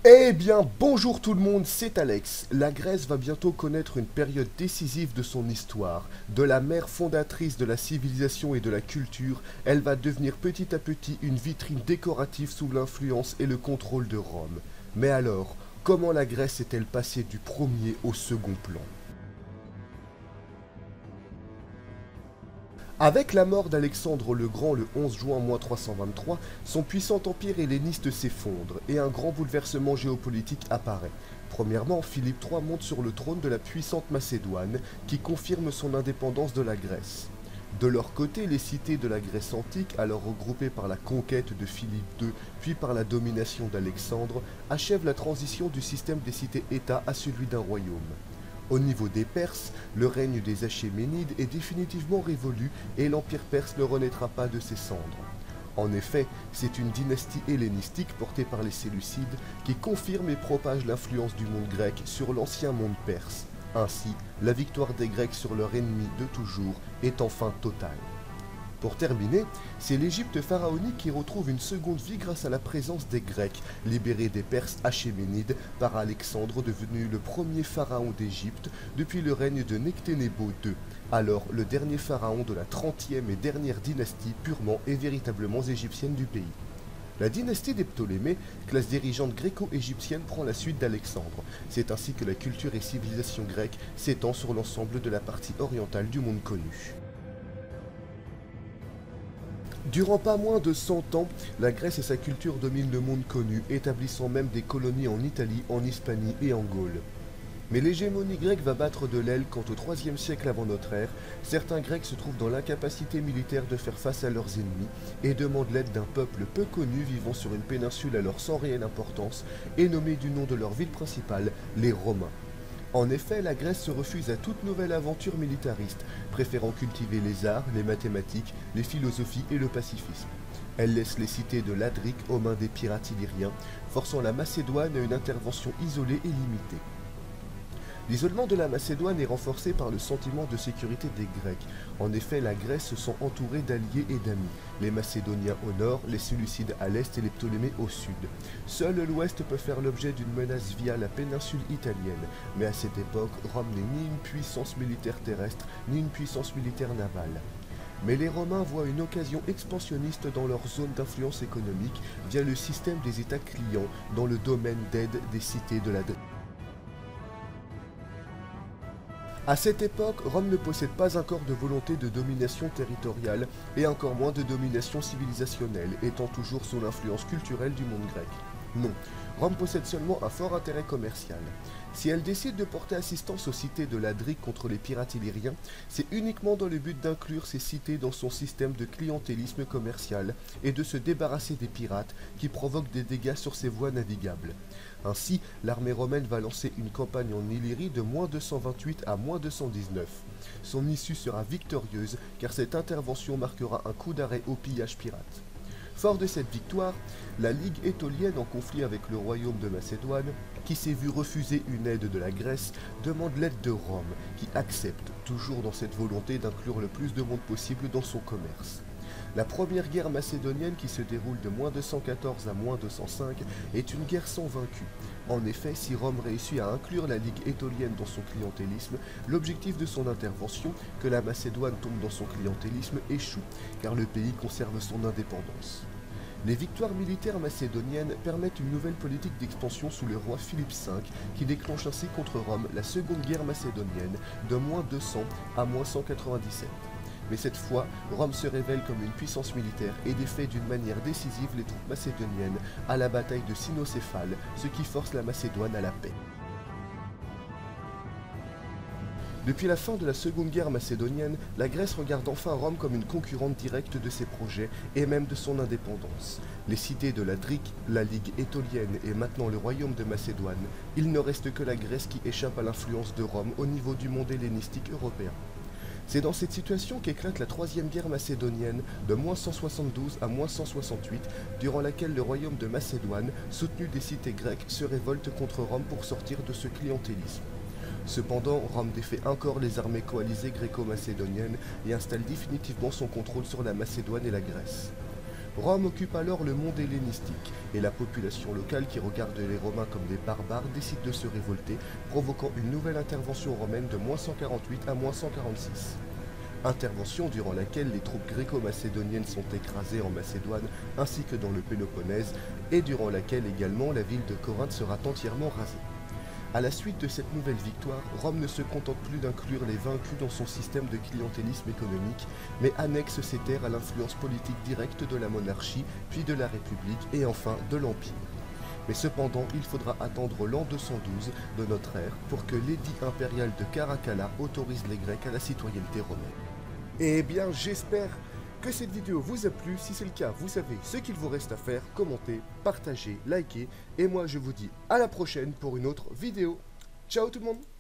Eh bien, bonjour tout le monde, c'est Alex. La Grèce va bientôt connaître une période décisive de son histoire. De la mère fondatrice de la civilisation et de la culture, elle va devenir petit à petit une vitrine décorative sous l'influence et le contrôle de Rome. Mais alors, comment la Grèce est-elle passée du premier au second plan? Avec la mort d'Alexandre le Grand le 11 juin 323, son puissant empire helléniste s'effondre et un grand bouleversement géopolitique apparaît. Premièrement, Philippe III monte sur le trône de la puissante Macédoine, qui confirme son indépendance de la Grèce. De leur côté, les cités de la Grèce antique, alors regroupées par la conquête de Philippe II, puis par la domination d'Alexandre, achèvent la transition du système des cités-États à celui d'un royaume. Au niveau des Perses, le règne des Achéménides est définitivement révolu et l'empire perse ne renaîtra pas de ses cendres. En effet, c'est une dynastie hellénistique portée par les Séleucides qui confirme et propage l'influence du monde grec sur l'ancien monde perse. Ainsi, la victoire des Grecs sur leur ennemi de toujours est enfin totale. Pour terminer, c'est l'Égypte pharaonique qui retrouve une seconde vie grâce à la présence des Grecs, libérés des Perses achéménides par Alexandre, devenu le premier pharaon d'Égypte depuis le règne de Necténébo II, alors le dernier pharaon de la 30e et dernière dynastie purement et véritablement égyptienne du pays. La dynastie des Ptolémées, classe dirigeante gréco-égyptienne, prend la suite d'Alexandre. C'est ainsi que la culture et civilisation grecque s'étend sur l'ensemble de la partie orientale du monde connu. Durant pas moins de 100 ans, la Grèce et sa culture dominent le monde connu, établissant même des colonies en Italie, en Hispanie et en Gaule. Mais l'hégémonie grecque va battre de l'aile quand au IIIe siècle avant notre ère, certains Grecs se trouvent dans l'incapacité militaire de faire face à leurs ennemis et demandent l'aide d'un peuple peu connu vivant sur une péninsule alors sans réelle importance et nommé du nom de leur ville principale, les Romains. En effet, la Grèce se refuse à toute nouvelle aventure militariste, préférant cultiver les arts, les mathématiques, les philosophies et le pacifisme. Elle laisse les cités de l'Adrique aux mains des pirates illyriens, forçant la Macédoine à une intervention isolée et limitée. L'isolement de la Macédoine est renforcé par le sentiment de sécurité des Grecs. En effet, la Grèce se sent entourée d'alliés et d'amis. Les Macédoniens au nord, les Séleucides à l'est et les Ptolémées au sud. Seul l'ouest peut faire l'objet d'une menace via la péninsule italienne. Mais à cette époque, Rome n'est ni une puissance militaire terrestre, ni une puissance militaire navale. Mais les Romains voient une occasion expansionniste dans leur zone d'influence économique via le système des États clients dans le domaine d'aide des cités de la À cette époque, Rome ne possède pas encore de volonté de domination territoriale et encore moins de domination civilisationnelle, étant toujours sous l'influence culturelle du monde grec. Non, Rome possède seulement un fort intérêt commercial. Si elle décide de porter assistance aux cités de l'Adrique contre les pirates illyriens, c'est uniquement dans le but d'inclure ces cités dans son système de clientélisme commercial et de se débarrasser des pirates qui provoquent des dégâts sur ses voies navigables. Ainsi, l'armée romaine va lancer une campagne en Illyrie de -228 à -219. Son issue sera victorieuse car cette intervention marquera un coup d'arrêt au pillage pirate. Fort de cette victoire, la Ligue étolienne en conflit avec le royaume de Macédoine, qui s'est vu refuser une aide de la Grèce, demande l'aide de Rome, qui accepte, toujours dans cette volonté d'inclure le plus de monde possible dans son commerce. La première guerre macédonienne qui se déroule de -214 à -205 est une guerre sans vaincu. En effet, si Rome réussit à inclure la Ligue étolienne dans son clientélisme, l'objectif de son intervention, que la Macédoine tombe dans son clientélisme, échoue, car le pays conserve son indépendance. Les victoires militaires macédoniennes permettent une nouvelle politique d'expansion sous le roi Philippe V, qui déclenche ainsi contre Rome la seconde guerre macédonienne de -200 à -197. Mais cette fois, Rome se révèle comme une puissance militaire et défait d'une manière décisive les troupes macédoniennes à la bataille de Cynocéphale, ce qui force la Macédoine à la paix. Depuis la fin de la Seconde Guerre macédonienne, la Grèce regarde enfin Rome comme une concurrente directe de ses projets et même de son indépendance. Les cités de l'Adrique, la Ligue étolienne et maintenant le royaume de Macédoine, il ne reste que la Grèce qui échappe à l'influence de Rome au niveau du monde hellénistique européen. C'est dans cette situation qu'éclate la troisième guerre macédonienne de -172 à -168, durant laquelle le royaume de Macédoine, soutenu des cités grecques, se révolte contre Rome pour sortir de ce clientélisme. Cependant, Rome défait encore les armées coalisées gréco-macédoniennes et installe définitivement son contrôle sur la Macédoine et la Grèce. Rome occupe alors le monde hellénistique, et la population locale qui regarde les Romains comme des barbares décide de se révolter, provoquant une nouvelle intervention romaine de -148 à -146. Intervention durant laquelle les troupes gréco-macédoniennes sont écrasées en Macédoine ainsi que dans le Péloponnèse, et durant laquelle également la ville de Corinthe sera entièrement rasée. À la suite de cette nouvelle victoire, Rome ne se contente plus d'inclure les vaincus dans son système de clientélisme économique, mais annexe ses terres à l'influence politique directe de la monarchie, puis de la République et enfin de l'Empire. Mais cependant, il faudra attendre l'an 212 de notre ère pour que l'édit impérial de Caracalla autorise les Grecs à la citoyenneté romaine. Eh bien, j'espère que cette vidéo vous a plu. Si c'est le cas, vous savez ce qu'il vous reste à faire. Commentez, partagez, likez. Et moi, je vous dis à la prochaine pour une autre vidéo. Ciao tout le monde!